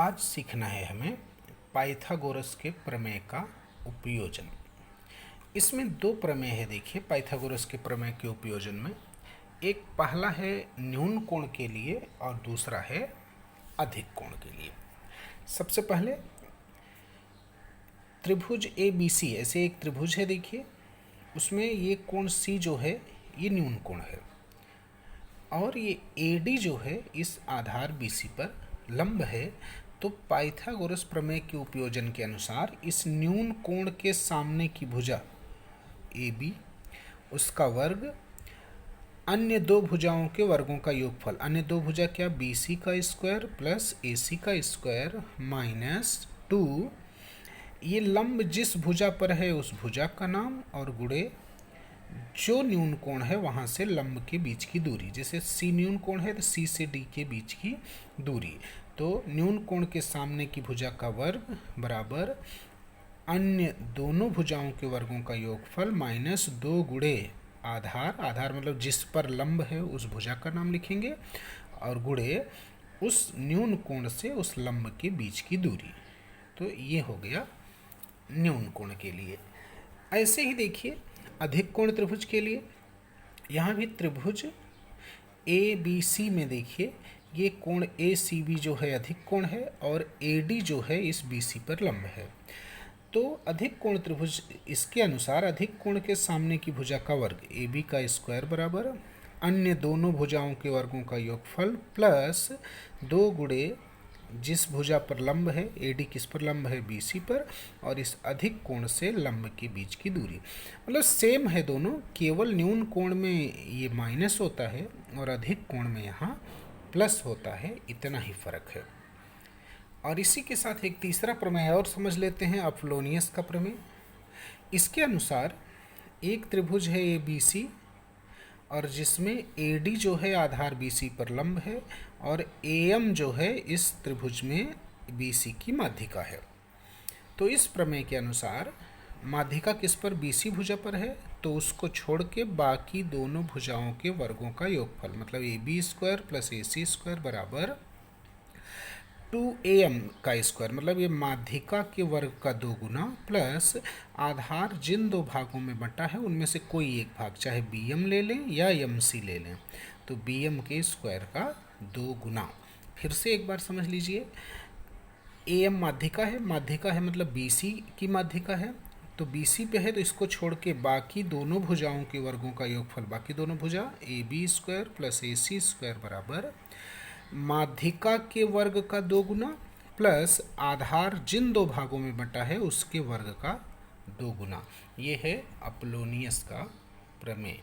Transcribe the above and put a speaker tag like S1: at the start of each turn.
S1: आज सीखना है हमें पाइथागोरस के प्रमेय का उपयोजन। इसमें दो प्रमेय है। देखिए, पाइथागोरस के प्रमेय के उपयोजन में एक पहला है न्यून कोण के लिए और दूसरा है अधिक कोण के लिए। सबसे पहले त्रिभुज ए बी सी, ऐसे एक त्रिभुज है। देखिए, उसमें ये कोण सी जो है ये न्यून कोण है और ये ए डी जो है इस आधार बी सी पर लंब है। तो पाइथागोरस प्रमेय के उपयोजन के अनुसार इस न्यून कोण के सामने की भुजा ए बी, उसका वर्ग अन्य दो भुजाओं के वर्गों का योगफल, अन्य दो भुजा क्या, बी सी का स्क्वायर प्लस ए सी का स्क्वायर माइनस 2, ये लंब जिस भुजा पर है उस भुजा का नाम और गुणे जो न्यून कोण है वहाँ से लंब के बीच की दूरी। जैसे सी न्यून कोण है तो सी से डी के बीच की दूरी। तो न्यून कोण के सामने की भुजा का वर्ग बराबर अन्य दोनों भुजाओं के वर्गों का योगफल माइनस 2 गुणे आधार, आधार मतलब जिस पर लंब है उस भुजा का नाम लिखेंगे, और गुणे उस न्यून कोण से उस लंब के बीच की दूरी। तो ये हो गया न्यून कोण के लिए। ऐसे ही देखिए अधिक कोण त्रिभुज के लिए, यहाँ भी त्रिभुज ए बी सी में देखिए ये कोण ए सी बी जो है अधिक कोण है और ए डी जो है इस बी सी पर लंब है। तो अधिक कोण त्रिभुज इसके अनुसार अधिक कोण के सामने की भुजा का वर्ग ए बी का स्क्वायर बराबर अन्य दोनों भुजाओं के वर्गों का योगफल प्लस 2 गुणे जिस भुजा पर लंब है ए डी किस पर लंब है, बी सी पर, और इस अधिक कोण से लंब के बीच की दूरी। मतलब सेम है दोनों, केवल न्यून कोण में ये माइनस होता है और अधिक कोण में यहाँ प्लस होता है, इतना ही फर्क है। और इसी के साथ एक तीसरा प्रमेय और समझ लेते हैं, अपोलोनियस का प्रमेय। इसके अनुसार एक त्रिभुज है ए बी सी और जिसमें ए डी जो है आधार बी सी पर लंब है और ए एम जो है इस त्रिभुज में बी सी की माध्यिका है। तो इस प्रमेय के अनुसार माध्यिका किस पर, बी सी भुजा पर है, तो उसको छोड़ के बाकी दोनों भुजाओं के वर्गों का योगफल मतलब A B square plus A C square बराबर 2am का स्क्वायर, मतलब ये माध्यिका के वर्ग का 2 गुना प्लस आधार जिन दो भागों में बटा है उनमें से कोई एक भाग, चाहे bm ले लें या mc ले लें, तो bm के स्क्वायर का 2 गुना। फिर से एक बार समझ लीजिए, am माध्यिका है मतलब bc की माध्यिका है, तो bc पे है तो इसको छोड़ के बाकी दोनों भुजाओं के वर्गों का योगफल, बाकी दोनों भुजा ab square plus ac square बराबर माध्यिका के वर्ग का 2 गुना प्लस आधार जिन दो भागों में बटा है उसके वर्ग का 2 गुना। ये है अपोलोनियस का प्रमेय।